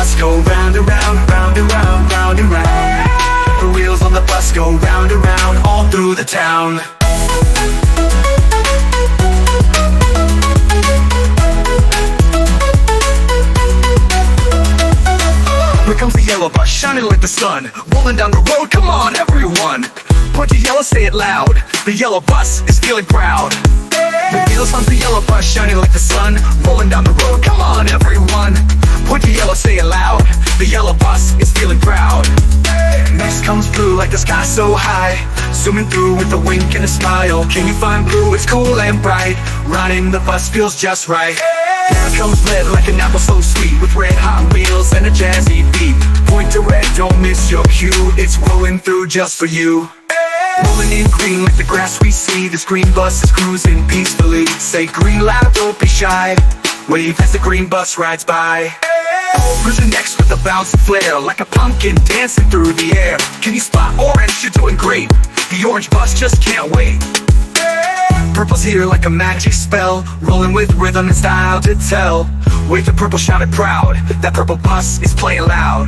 bus go round and round, round and round, round and round. The wheels on the bus go round and round, all through the town. Here comes the yellow bus, shining like the sun, rolling down the road, come on everyone. Point to yellow, say it loud, the yellow bus is feeling proud. The wheels on the yellow bus, shining like the sun, rolling down the road, come on everyone. Point to yellow, say it loud, the yellow bus is feeling proud. Next comes blue, like the sky so high, zooming through with a wink and a smile. Can you find blue? It's cool and bright, riding the bus feels just right. Here comes red, like an apple so sweet, with red hot wheels and a jazzy beat. Point to red, don't miss your cue, it's rolling through just for you. Rolling in green like the grass we see, this green bus is cruising peacefully. Say green loud, don't be shy, wave as the green bus rides by. Cruising next with a bounce and flare, like a pumpkin dancing through the air. Can you spot orange? You're doing great, the orange bus just can't wait. Purple's here like a magic spell, rolling with rhythm and style to tell. Wave the purple, shout it proud, that purple bus is playing loud.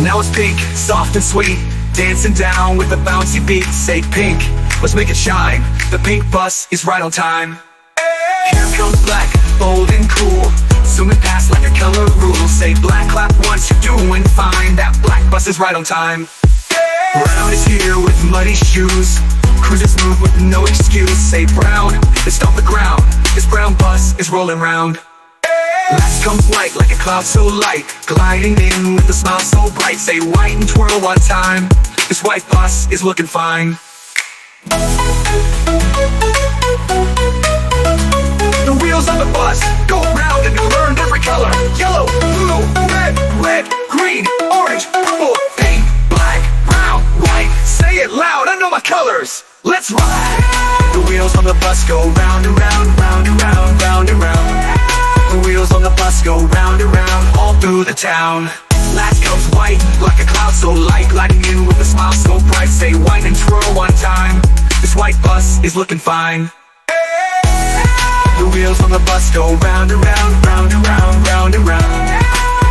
Now it's pink, soft and sweet, dancing down with a bouncy beat. Say pink, let's make it shine, the pink bus is right on time. Here comes black, bold and cool, zooming past like a color rule. Say black, clap once, you're doing fine, that black bus is right on time. Brown is here with muddy shoes, cruising smooth with no excuse. Say brown, let's stomp the ground, this brown bus is rolling round. Last comes white, like a cloud so light, gliding in with a smile so bright. Say white and twirl one time, this white bus is looking fine. The wheels on the bus go round and you learned every color. Yellow, blue, red, red, green, orange, purple, pink, black, brown, white. Say it loud, I know my colors, let's ride. The wheels on the bus go round and round, round and round, round and round. The wheels on the bus go round and round, all through the town. Last comes white, like a cloud so light, gliding in with a smile so bright. Say white and twirl one time, this white bus is looking fine. The wheels on the bus go round and round, round and round, round and round.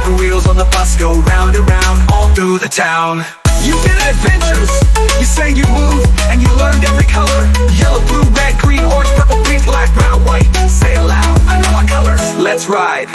The wheels on the bus go round and round, all through the town. You did adventures, you sang, you moved, and you learned every color. Yellow, blue, red, green, orange, purple, pink, black, brown, white. Say it loud, I know my colors, let's ride.